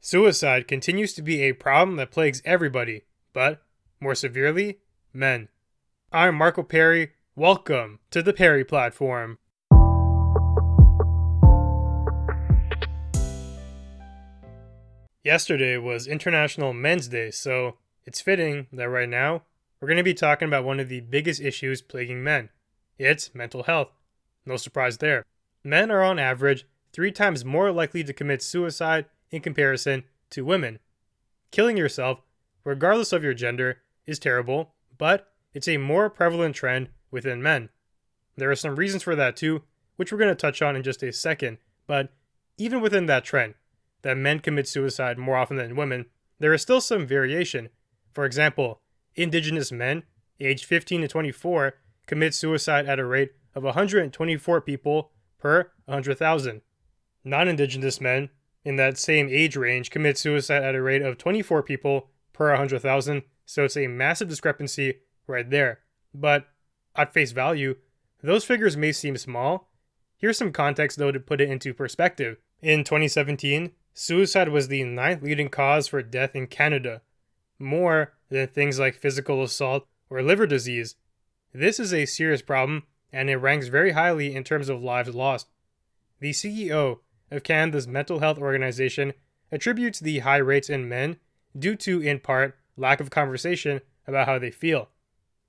Suicide continues to be a problem that plagues everybody, but, more severely, men. I'm Marco Perri. Welcome to the Perri platform. Yesterday was International Men's Day, so it's fitting that right now we're going to be talking about one of the biggest issues plaguing men. It's mental health. No surprise there. Men are on average 3 times more likely to commit suicide in comparison to women. Killing yourself, regardless of your gender, is terrible, but it's a more prevalent trend within men. There are some reasons for that too, which we're going to touch on in just a second, but even within that trend, that men commit suicide more often than women, there is still some variation. For example, indigenous men, aged 15 to 24, commit suicide at a rate of 124 people per 100,000. Non-indigenous men in that same age range commit suicide at a rate of 24 people per 100,000, so it's a massive discrepancy right there. But at face value, those figures may seem small. Here's some context though to put it into perspective. In 2017, suicide was the 9th leading cause for death in Canada, more than things like physical assault or liver disease. This is a serious problem, and it ranks very highly in terms of lives lost. The CEO of Canada's mental health organization attributes the high rates in men due to, in part, lack of conversation about how they feel.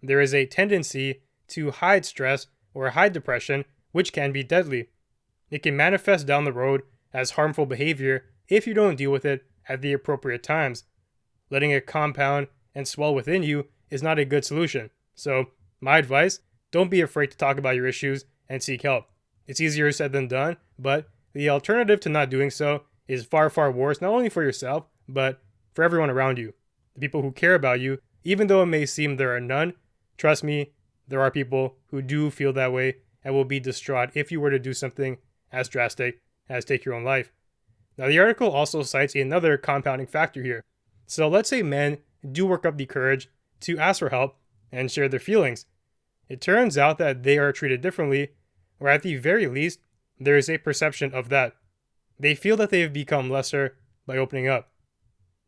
There is a tendency to hide stress or hide depression, which can be deadly. It can manifest down the road as harmful behavior if you don't deal with it at the appropriate times. Letting it compound and swell within you is not a good solution. So, my advice, don't be afraid to talk about your issues and seek help. It's easier said than done, but the alternative to not doing so is far, far worse, not only for yourself, but for everyone around you. The people who care about you, even though it may seem there are none, trust me, there are people who do feel that way and will be distraught if you were to do something as drastic as take your own life. Now, the article also cites another compounding factor here. So let's say men do work up the courage to ask for help and share their feelings. It turns out that they are treated differently, or at the very least, there is a perception of that. They feel that they have become lesser by opening up.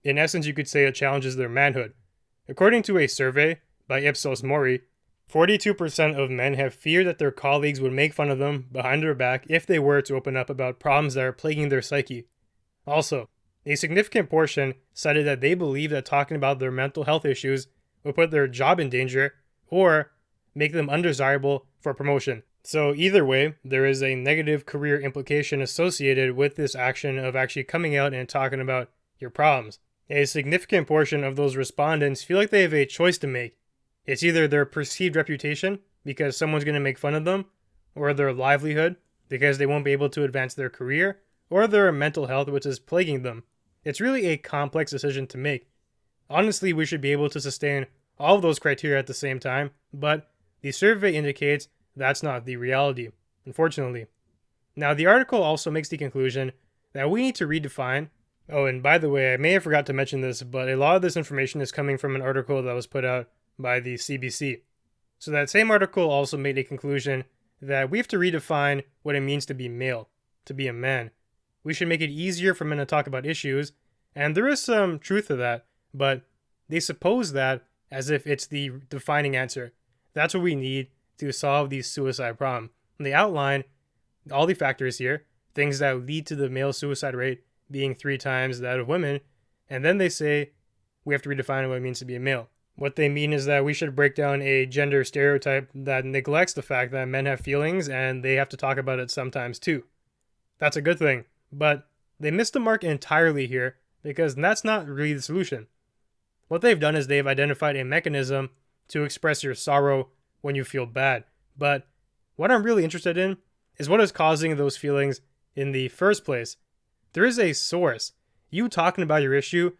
In essence, you could say it challenges their manhood. According to a survey by Ipsos Mori, 42% of men have feared that their colleagues would make fun of them behind their back if they were to open up about problems that are plaguing their psyche. Also, a significant portion cited that they believe that talking about their mental health issues would put their job in danger or make them undesirable for promotion. So either way, there is a negative career implication associated with this action of actually coming out and talking about your problems. A significant portion of those respondents feel like they have a choice to make. It's either their perceived reputation, because someone's going to make fun of them, or their livelihood, because they won't be able to advance their career, or their mental health, which is plaguing them. It's really a complex decision to make. Honestly, we should be able to sustain all of those criteria at the same time, but the survey indicates that's not the reality, unfortunately. Now, the article also makes the conclusion that we need to redefine. Oh, and by the way, I may have forgot to mention this, but a lot of this information is coming from an article that was put out by the CBC. So that same article also made a conclusion that we have to redefine what it means to be male, to be a man. We should make it easier for men to talk about issues, and there is some truth to that, but they suppose that as if it's the defining answer. That's what we need to solve the suicide problem. And they outline all the factors here, things that lead to the male suicide rate being 3 times that of women, and then they say we have to redefine what it means to be a male. What they mean is that we should break down a gender stereotype that neglects the fact that men have feelings and they have to talk about it sometimes too. That's a good thing, but they missed the mark entirely here because that's not really the solution. What they've done is they've identified a mechanism to express your sorrow when you feel bad. But what I'm really interested in is what is causing those feelings in the first place. There is a source. You talking about your issue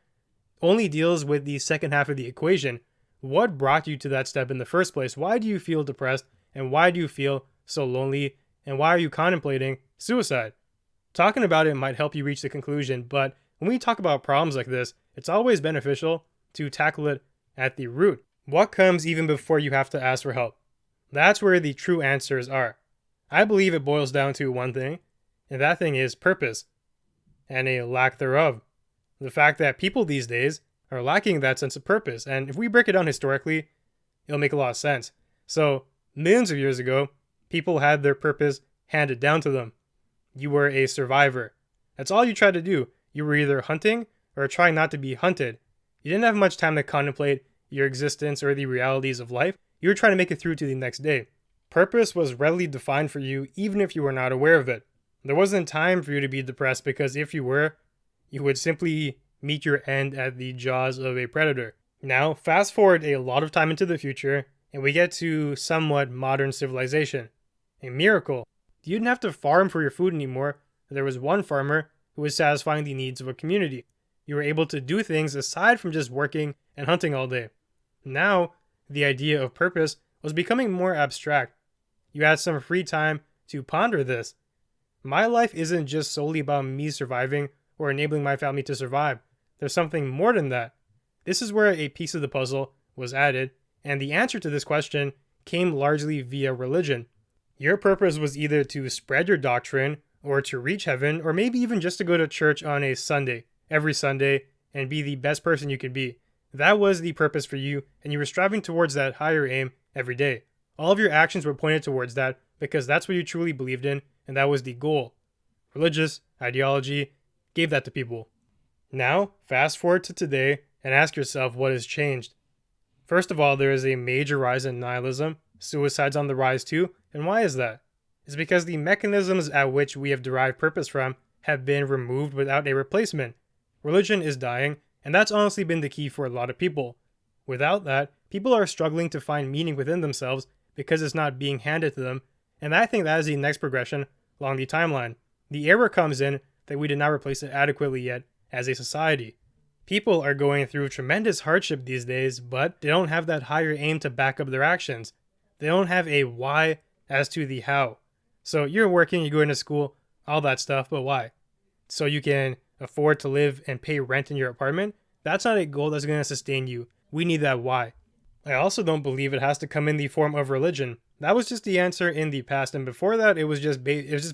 only deals with the second half of the equation. What brought you to that step in the first place? Why do you feel depressed? And why do you feel so lonely? And why are you contemplating suicide? Talking about it might help you reach the conclusion, but when we talk about problems like this, it's always beneficial to tackle it at the root. What comes even before you have to ask for help? That's where the true answers are. I believe it boils down to one thing, and that thing is purpose, and a lack thereof. The fact that people these days are lacking that sense of purpose. And if we break it down historically, it'll make a lot of sense. So, millions of years ago, people had their purpose handed down to them. You were a survivor. That's all you tried to do. You were either hunting or trying not to be hunted. You didn't have much time to contemplate your existence or the realities of life. You were trying to make it through to the next day. Purpose was readily defined for you even if you were not aware of it. There wasn't time for you to be depressed because if you were, you would simply meet your end at the jaws of a predator. Now, fast forward a lot of time into the future, and we get to somewhat modern civilization. A miracle. You didn't have to farm for your food anymore. There was one farmer who was satisfying the needs of a community. You were able to do things aside from just working and hunting all day. Now, the idea of purpose was becoming more abstract. You had some free time to ponder this. My life isn't just solely about me surviving or enabling my family to survive. There's something more than that. This is where a piece of the puzzle was added, and the answer to this question came largely via religion. Your purpose was either to spread your doctrine, or to reach heaven, or maybe even just to go to church on a Sunday, every Sunday, and be the best person you could be. That was the purpose for you, and you were striving towards that higher aim every day. All of your actions were pointed towards that because that's what you truly believed in, and that was the goal. Religious ideology gave that to people. Now, fast forward to today and ask yourself what has changed. First of all, there is a major rise in nihilism. Suicide's on the rise too. And why is that? It's because the mechanisms at which we have derived purpose from have been removed without a replacement. Religion is dying, and that's honestly been the key for a lot of people. Without that, people are struggling to find meaning within themselves because it's not being handed to them, and I think that is the next progression along the timeline. The error comes in that we did not replace it adequately yet as a society. People are going through tremendous hardship these days, but they don't have that higher aim to back up their actions. They don't have a why as to the how. So you're working, you're going to school, all that stuff, but why? So you can afford to live and pay rent in your apartment? That's not a goal that's going to sustain you. We need that why. I also don't believe it has to come in the form of religion. That was just the answer in the past, and before that, it was just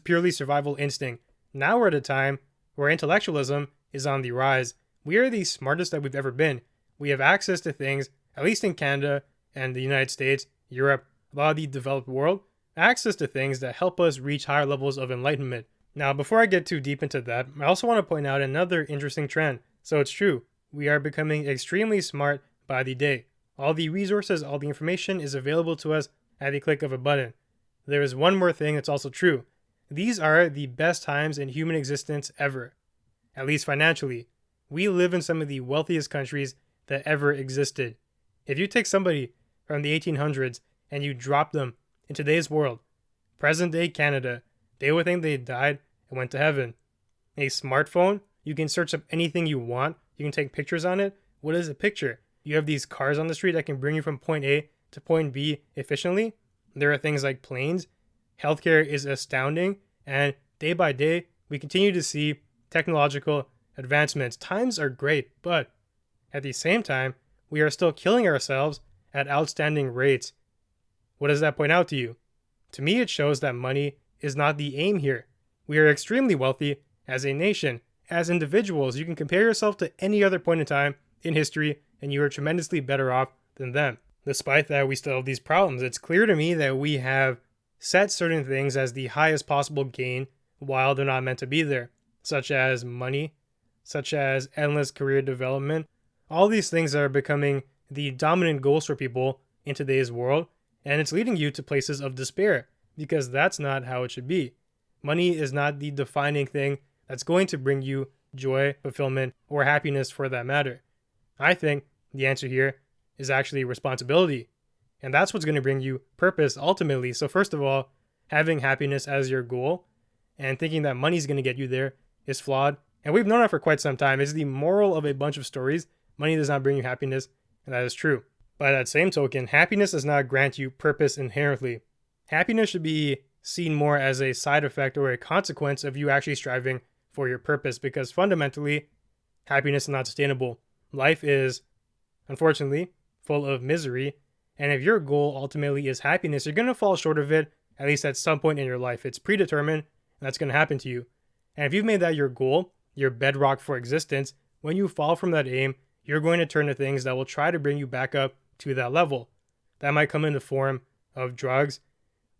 purely survival instinct. Now we're at a time where intellectualism is on the rise. We are the smartest that we've ever been. We have access to things, at least in Canada and the United States, Europe, a lot of the developed world, access to things that help us reach higher levels of enlightenment. Now, before I get too deep into that, I also want to point out another interesting trend. So it's true, we are becoming extremely smart by the day. All the resources, all the information is available to us at the click of a button. There is one more thing that's also true. These are the best times in human existence ever, at least financially. We live in some of the wealthiest countries that ever existed. If you take somebody from the 1800s and you drop them in today's world, present day Canada, they would think they died and went to heaven. A smartphone, you can search up anything you want. You can take pictures on it. What is a picture? You have these cars on the street that can bring you from point A to point B efficiently. There are things like planes. Healthcare is astounding. And day by day, we continue to see technological advancements. Times are great, but at the same time, we are still killing ourselves at outstanding rates. What does that point out to you? To me, it shows that money is not the aim here. We are extremely wealthy as a nation. As individuals, you can compare yourself to any other point in time in history, and you are tremendously better off than them. Despite that, we still have these problems. It's clear to me that we have set certain things as the highest possible gain while they're not meant to be there, such as money, such as endless career development. All these things are becoming the dominant goals for people in today's world, and it's leading you to places of despair, because that's not how it should be. Money is not the defining thing that's going to bring you joy, fulfillment, or happiness for that matter. I think the answer here is actually responsibility. And that's what's going to bring you purpose ultimately. So first of all, having happiness as your goal and thinking that money's going to get you there is flawed. And we've known that for quite some time. It's the moral of a bunch of stories. Money does not bring you happiness, and that is true. By that same token, happiness does not grant you purpose inherently. Happiness should be seen more as a side effect or a consequence of you actually striving for your purpose, because fundamentally, happiness is not sustainable. Life is, unfortunately, full of misery, and if your goal ultimately is happiness, you're going to fall short of it, at least at some point in your life. It's predetermined, and that's going to happen to you. And if you've made that your goal, your bedrock for existence, when you fall from that aim, you're going to turn to things that will try to bring you back up to that level. That might come in the form of drugs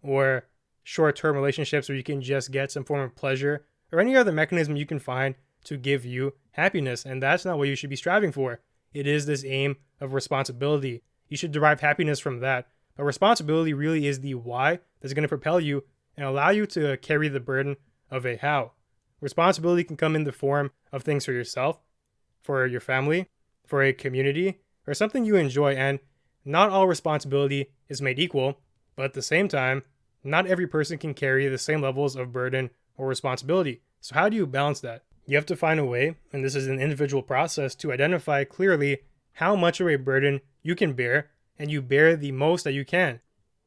or short-term relationships where you can just get some form of pleasure or any other mechanism you can find to give you happiness. And that's not what you should be striving for. It is this aim of responsibility. You should derive happiness from that. But responsibility really is the why that's going to propel you and allow you to carry the burden of a how. Responsibility can come in the form of things for yourself, for your family, for a community, or something you enjoy. And not all responsibility is made equal, but at the same time, not every person can carry the same levels of burden or responsibility. So how do you balance that? You have to find a way, and this is an individual process, to identify clearly how much of a burden you can bear, and you bear the most that you can.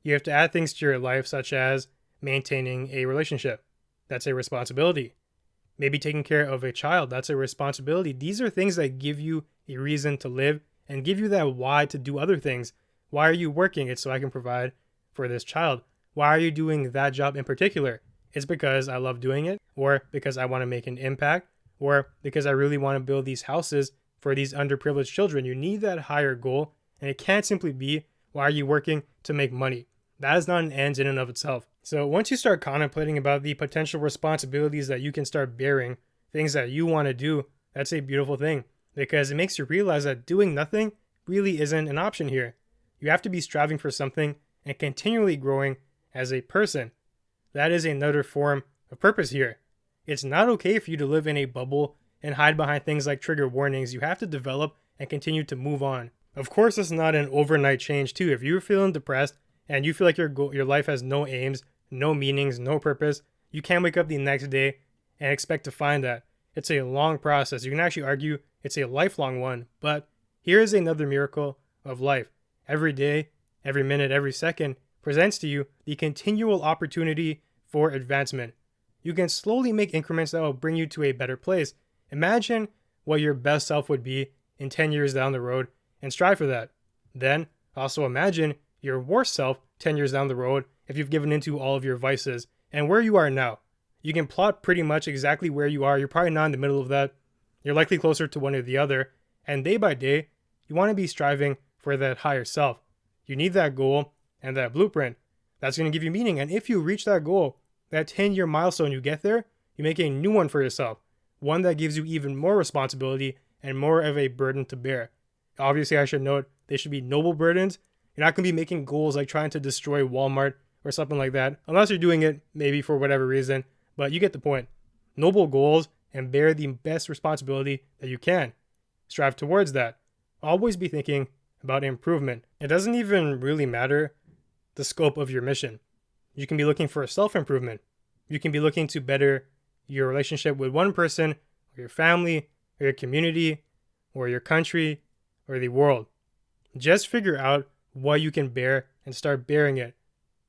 You have to add things to your life, such as maintaining a relationship. That's a responsibility. Maybe taking care of a child. That's a responsibility. These are things that give you a reason to live and give you that why to do other things. Why are you working? It's so I can provide for this child. Why are you doing that job in particular? It's because I love doing it, or because I want to make an impact, or because I really want to build these houses for these underprivileged children. You need that higher goal, and it can't simply be, why are you working to make money? That is not an end in and of itself. So once you start contemplating about the potential responsibilities that you can start bearing, things that you want to do, that's a beautiful thing, because it makes you realize that doing nothing really isn't an option here. You have to be striving for something and continually growing as a person. That is another form of purpose here. It's not okay for you to live in a bubble and hide behind things like trigger warnings. You have to develop and continue to move on. Of course, it's not an overnight change too. If you're feeling depressed and you feel like your life has no aims, no meanings, no purpose, you can't wake up the next day and expect to find that. It's a long process. You can actually argue it's a lifelong one. But here is another miracle of life. Every day, every minute, every second presents to you the continual opportunity for advancement. You can slowly make increments that will bring you to a better place. Imagine what your best self would be in 10 years down the road and strive for that. Then also imagine your worst self 10 years down the road if you've given into all of your vices and where you are now. You can plot pretty much exactly where you are. You're probably not in the middle of that. You're likely closer to one or the other. And day by day, you want to be striving for that higher self. You need that goal and that blueprint. That's going to give you meaning. And if you reach that goal, that 10-year milestone, you get there, you make a new one for yourself. One that gives you even more responsibility and more of a burden to bear. Obviously, I should note, they should be noble burdens. You're not going to be making goals like trying to destroy Walmart or something like that, unless you're doing it maybe for whatever reason, but you get the point. Noble goals, and bear the best responsibility that you can. Strive towards that. Always be thinking about improvement. It doesn't even really matter the scope of your mission. You can be looking for self-improvement. You can be looking to better your relationship with one person, or your family, or your community, or your country, or the world. Just figure out what you can bear and start bearing it.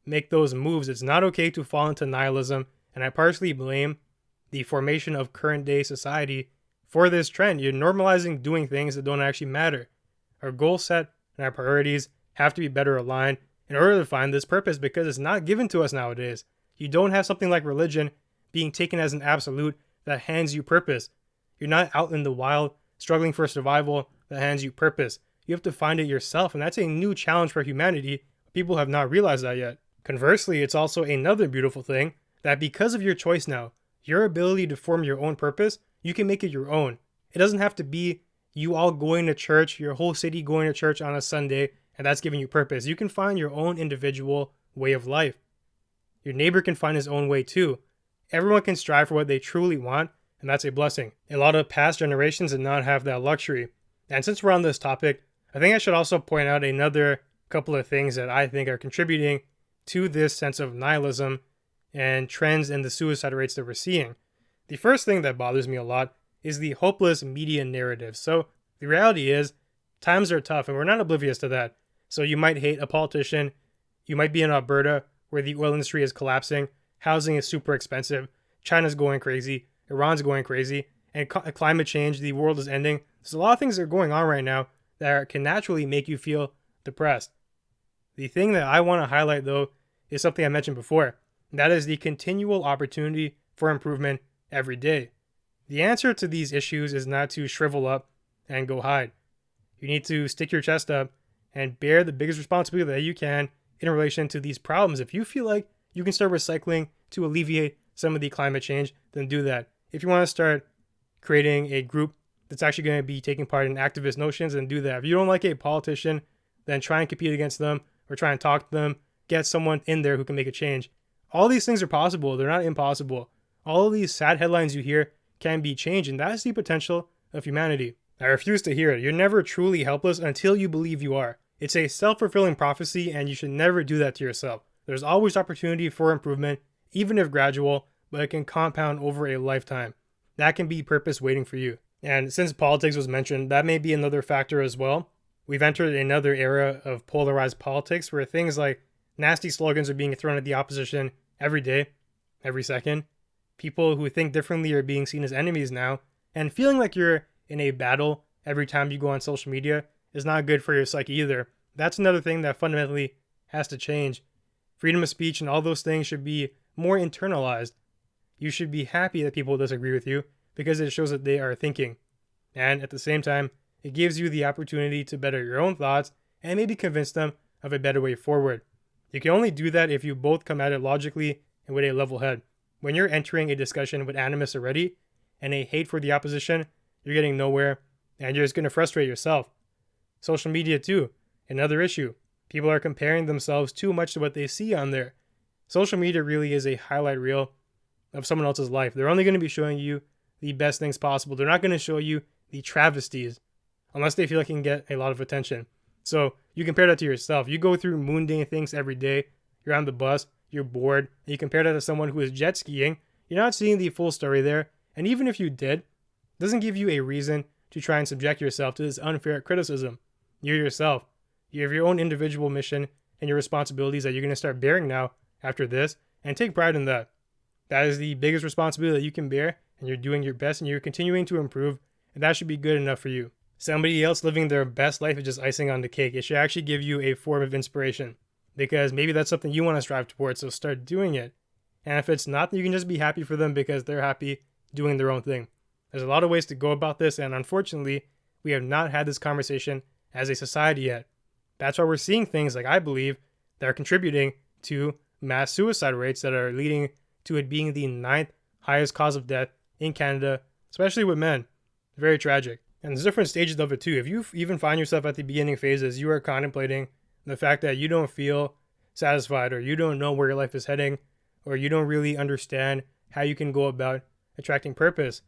Make those moves. It's not okay to fall into nihilism, and I partially blame the formation of current day society for this trend. You're normalizing doing things that don't actually matter. Our goal set and our priorities have to be better aligned in order to find this purpose, because it's not given to us nowadays. You don't have something like religion being taken as an absolute that hands you purpose. You're not out in the wild struggling for survival that hands you purpose. You have to find it yourself, and that's a new challenge for humanity. People have not realized that yet. Conversely, it's also another beautiful thing that because of your choice now, your ability to form your own purpose, you can make it your own. It doesn't have to be you all going to church, your whole city going to church on a Sunday, and that's giving you purpose. You can find your own individual way of life. Your neighbor can find his own way too. Everyone can strive for what they truly want, and that's a blessing. A lot of past generations did not have that luxury. And since we're on this topic, I think I should also point out another couple of things that I think are contributing to this sense of nihilism and trends in the suicide rates that we're seeing. The first thing that bothers me a lot is the hopeless media narrative. So the reality is, times are tough, and we're not oblivious to that. So you might hate a politician, you might be in Alberta where the oil industry is collapsing, housing is super expensive, China's going crazy, Iran's going crazy, and climate change, the world is ending. There's a lot of things that are going on right now that can naturally make you feel depressed. The thing that I want to highlight though is something I mentioned before. That is the continual opportunity for improvement every day. The answer to these issues is not to shrivel up and go hide. You need to stick your chest up and bear the biggest responsibility that you can in relation to these problems. If you feel like you can start recycling to alleviate some of the climate change, then do that. If you want to start creating a group that's actually going to be taking part in activist notions, then do that. If you don't like a politician, then try and compete against them or try and talk to them. Get someone in there who can make a change. All these things are possible. They're not impossible. All of these sad headlines you hear can be changed, and that's the potential of humanity. I refuse to hear it. You're never truly helpless until you believe you are. It's a self-fulfilling prophecy, and you should never do that to yourself. There's always opportunity for improvement, even if gradual, but it can compound over a lifetime. That can be purpose waiting for you. And since politics was mentioned, that may be another factor as well. We've entered another era of polarized politics where things like nasty slogans are being thrown at the opposition every day, every second. People who think differently are being seen as enemies now, and feeling like you're in a battle every time you go on social media is not good for your psyche either. That's another thing that fundamentally has to change. Freedom of speech and all those things should be more internalized. You should be happy that people disagree with you because it shows that they are thinking. And at the same time, it gives you the opportunity to better your own thoughts and maybe convince them of a better way forward. You can only do that if you both come at it logically and with a level head. When you're entering a discussion with animus already and a hate for the opposition, you're getting nowhere and you're just going to frustrate yourself. Social media too, another issue. People are comparing themselves too much to what they see on there. Social media really is a highlight reel of someone else's life. They're only going to be showing you the best things possible. They're not going to show you the travesties unless they feel like it can get a lot of attention. So you compare that to yourself. You go through mundane things every day. You're on the bus, you're bored, and you compare that to someone who is jet skiing. You're not seeing the full story there. And even if you did, it doesn't give you a reason to try and subject yourself to this unfair criticism. You're yourself. You have your own individual mission and your responsibilities that you're going to start bearing now after this, and take pride in that. That is the biggest responsibility that you can bear, and you're doing your best and you're continuing to improve, and that should be good enough for you. Somebody else living their best life is just icing on the cake. It should actually give you a form of inspiration, because maybe that's something you want to strive towards, so start doing it. And if it's not, then you can just be happy for them because they're happy doing their own thing. There's a lot of ways to go about this, and unfortunately, we have not had this conversation as a society yet. That's why we're seeing things like, I believe, that are contributing to mass suicide rates that are leading to it being the 9th highest cause of death in Canada, especially with men. Very tragic. And there's different stages of it too. If you even find yourself at the beginning phases, you are contemplating the fact that you don't feel satisfied, or you don't know where your life is heading, or you don't really understand how you can go about attracting purpose,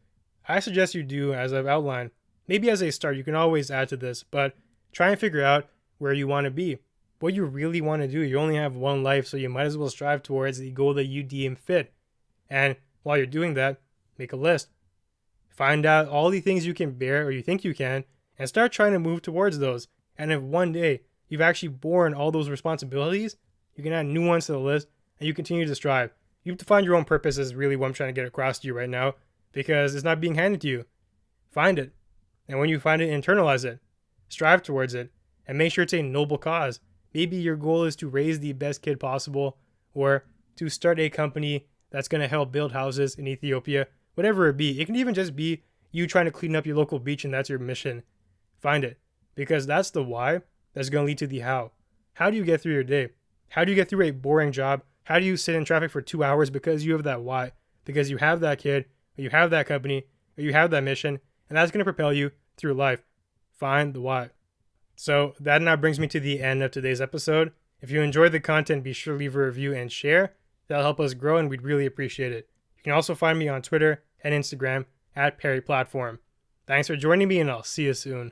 I suggest you do as I've outlined. Maybe as a start, you can always add to this, but try and figure out where you want to be, what you really want to do. You only have one life, so you might as well strive towards the goal that you deem fit. And while you're doing that, make a list. Find out all the things you can bear or you think you can, and start trying to move towards those. And if one day you've actually borne all those responsibilities, you can add new ones to the list and you continue to strive. You have to find your own purpose is really what I'm trying to get across to you right now, because it's not being handed to you. Find it. And when you find it, internalize it. Strive towards it. And make sure it's a noble cause. Maybe your goal is to raise the best kid possible, or to start a company that's going to help build houses in Ethiopia, whatever it be. It can even just be you trying to clean up your local beach and that's your mission. Find it, because that's the why that's going to lead to the how. How do you get through your day? How do you get through a boring job? How do you sit in traffic for 2 hours? Because you have that why. Because you have that kid, or you have that company, or you have that mission, and that's going to propel you through life. Find the why. So that now brings me to the end of today's episode. If you enjoyed the content, be sure to leave a review and share. That'll help us grow and we'd really appreciate it. You can also find me on Twitter and Instagram at Perri Platform. Thanks for joining me, and I'll see you soon.